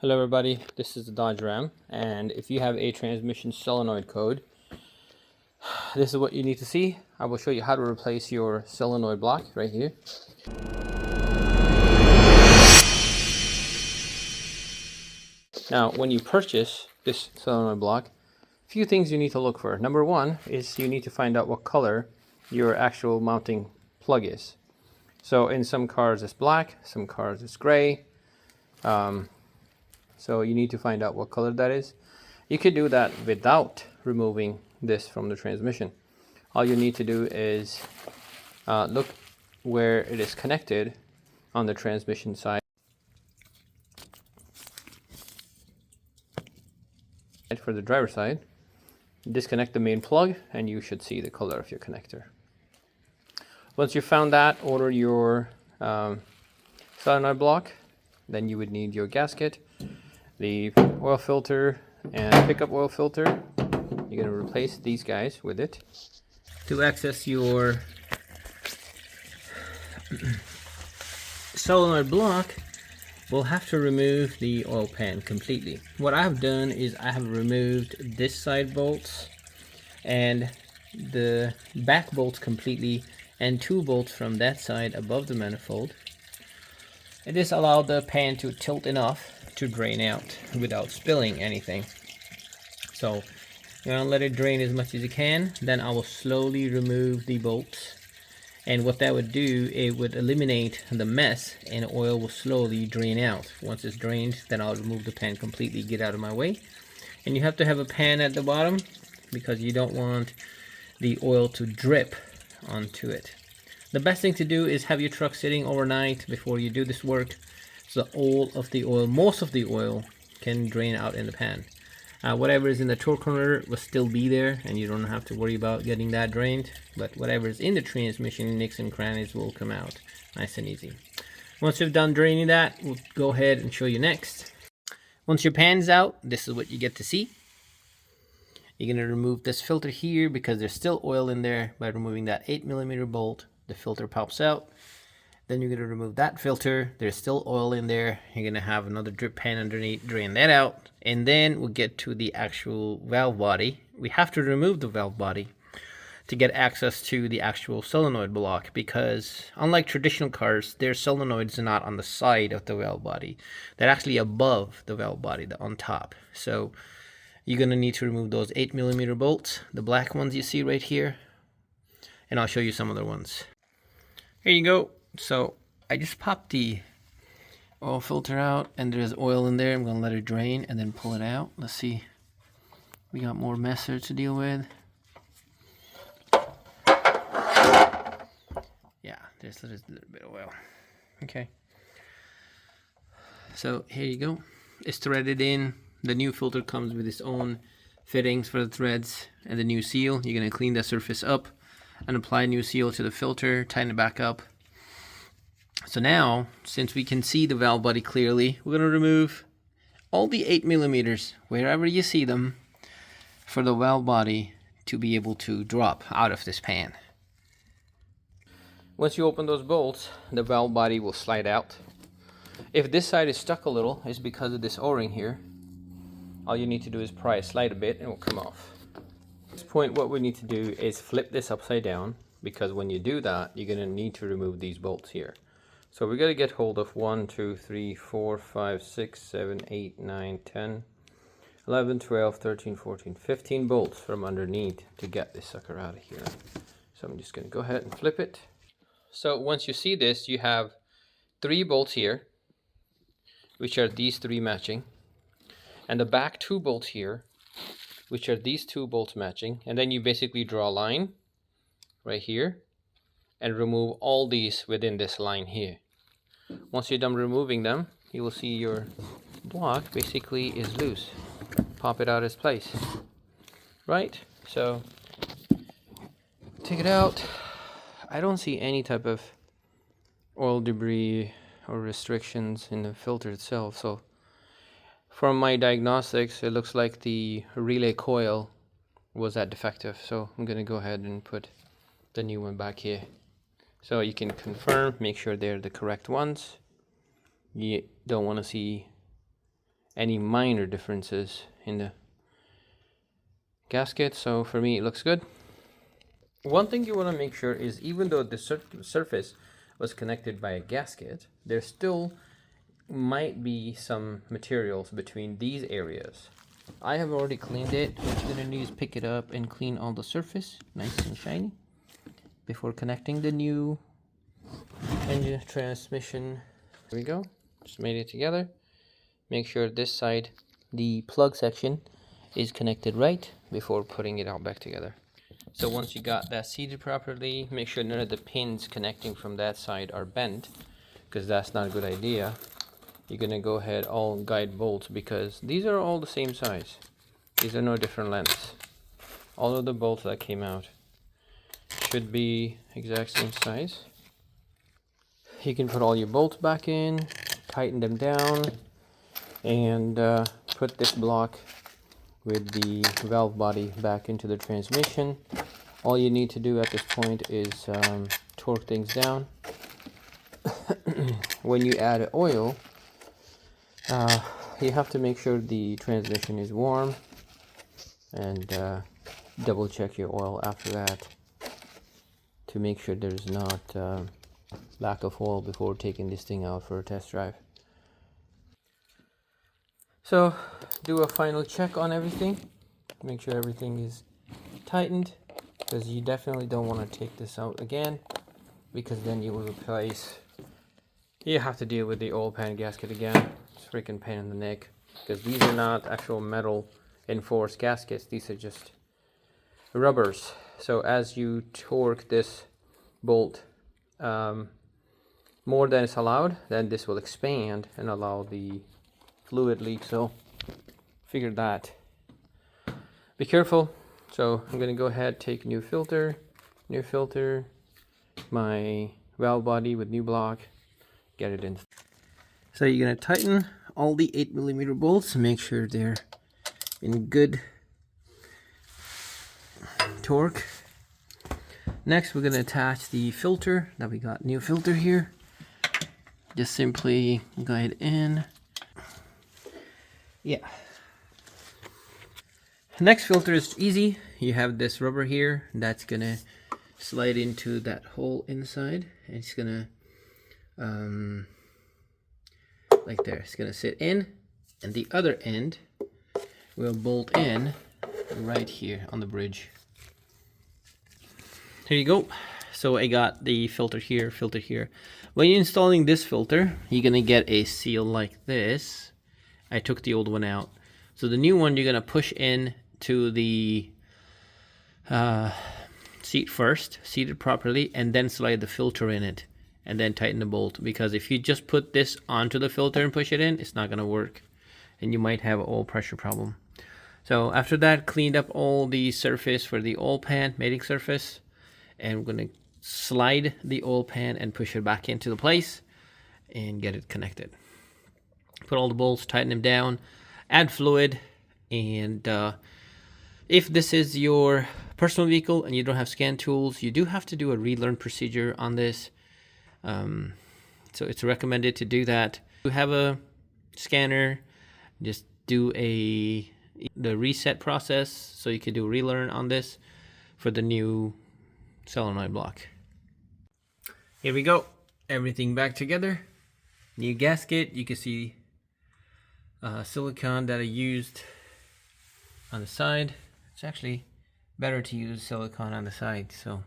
Hello everybody, this is the Dodge Ram, and if you have a transmission solenoid code, this is what you need to see. I will show you how to replace your solenoid block right here. Now, when you purchase this solenoid block, a few things you need to look for. Number one is you need to find out what color your actual mounting plug is. So in some cars it's black, some cars it's gray. So you need to find out what color that is. You could do that without removing this from the transmission. All you need to do is look where it is connected on the transmission side. For the driver side, disconnect the main plug and you should see the color of your connector. Once you found that, order your solenoid block. Then you would need your gasket, the oil filter and pickup oil filter. You're going to replace these guys with it. To access your solenoid block, we'll have to remove the oil pan completely. What I have done is I have removed this side bolts and the back bolts completely, and 2 bolts from that side above the manifold. And this allowed the pan to tilt enough to drain out without spilling anything. So you're gonna let it drain as much as you can. Then I will slowly remove the bolts, and what that would do, it would eliminate the mess and oil will slowly drain out. Once it's drained, then I'll remove the pan completely, get out of my way. And you have to have a pan at the bottom because you don't want the oil to drip onto it. The best thing to do is have your truck sitting overnight before you do this work, so all of the oil, most of the oil, can drain out in the pan. Whatever is in the torque converter will still be there, and you don't have to worry about getting that drained, but whatever is in the transmission, nicks and crannies, will come out nice and easy. Once you've done draining that, we'll go ahead and show you next. Once your pan's out, this is what you get to see. You're going to remove this filter here because there's still oil in there. By removing that 8mm bolt, the filter pops out. Then you're going to remove that filter. There's still oil in there. You're going to have another drip pan underneath, drain that out. And then we'll get to the actual valve body. We have to remove the valve body to get access to the actual solenoid block, because unlike traditional cars, their solenoids are not on the side of the valve body. They're actually above the valve body, on top. So you're going to need to remove those 8mm bolts, the black ones you see right here. And I'll show you some other ones. Here you go. So I just popped the oil filter out, and there's oil in there. I'm going to let it drain and then pull it out. Let's see. We got more mess here to deal with. Yeah, there's a little bit of oil. Okay. So here you go. It's threaded in. The new filter comes with its own fittings for the threads and the new seal. You're going to clean the surface up and apply new seal to the filter, tighten it back up. So now, since we can see the valve body clearly, we're going to remove all the 8mm, wherever you see them, for the valve body to be able to drop out of this pan. Once you open those bolts, the valve body will slide out. If this side is stuck a little, it's because of this O-ring here. All you need to do is pry it, slide a bit, and it will come off. At this point, what we need to do is flip this upside down, because when you do that, you're going to need to remove these bolts here. So we're going to get hold of 1, 2, 3, 4, 5, 6, 7, 8, 9, 10, 11, 12, 13, 14, 15 bolts from underneath to get this sucker out of here. So I'm just going to go ahead and flip it. So once you see this, you have 3 bolts here, which are these 3 matching, and the back 2 bolts here, which are these 2 bolts matching. And then you basically draw a line right here and remove all these within this line here. Once you're done removing them, you will see your block basically is loose. Pop it out of its place. Right? So take it out. I don't see any type of oil debris or restrictions in the filter itself. So from my diagnostics, it looks like the relay coil was that defective. So I'm going to go ahead and put the new one back here. So you can confirm, make sure they're the correct ones. You don't want to see any minor differences in the gasket. So for me, it looks good. One thing you want to make sure is, even though the surface was connected by a gasket, there still might be some materials between these areas. I have already cleaned it. What you're gonna do is pick it up and clean all the surface nice and shiny before connecting the new engine transmission. Here we go, just made it together. Make sure this side, the plug section, is connected right before putting it all back together. So once you got that seated properly, make sure none of the pins connecting from that side are bent, because that's not a good idea. You're gonna go ahead all guide bolts, because these are all the same size. These are no different lengths. All of the bolts that came out should be exact same size. You can put all your bolts back in, tighten them down, and put this block with the valve body back into the transmission. All you need to do at this point is torque things down. When you add oil, you have to make sure the transmission is warm, and double check your oil after that to make sure there's not lack of oil before taking this thing out for a test drive. So do a final check on everything, make sure everything is tightened, because you definitely don't want to take this out again, because then you will replace, you have to deal with the oil pan gasket again. It's a freaking pain in the neck, because these are not actual metal enforced gaskets, these are just rubbers. So as you torque this bolt more than is allowed, then this will expand and allow the fluid leak. So figure that. Be careful. So I'm gonna go ahead, take new filter, my valve body with new block, get it in. So you're gonna tighten all the 8mm bolts, make sure they're in good torque. Next, we're gonna attach the filter. Now we got new filter here. Just simply guide in. Yeah. Next filter is easy. You have this rubber here that's gonna slide into that hole inside, and it's gonna like there, it's gonna sit in, and the other end will bolt in right here on the bridge. Here you go. So I got the filter here. When you're installing this filter, you're gonna get a seal like this. I took the old one out. So the new one, you're gonna push in to the seat first, seat it properly, and then slide the filter in it, and then tighten the bolt. Because if you just put this onto the filter and push it in, it's not gonna work, and you might have an oil pressure problem. So after that, cleaned up all the surface for the oil pan mating surface, and we're gonna slide the oil pan and push it back into the place and get it connected. Put all the bolts, tighten them down, add fluid, and if this is your personal vehicle and you don't have scan tools, you do have to do a relearn procedure on this. So it's recommended to do that. If you have a scanner, just do the reset process, so you can do relearn on this for the new solenoid block. Here we go, everything back together. New gasket. You can see silicone that I used on the side. It's actually better to use silicone on the side, so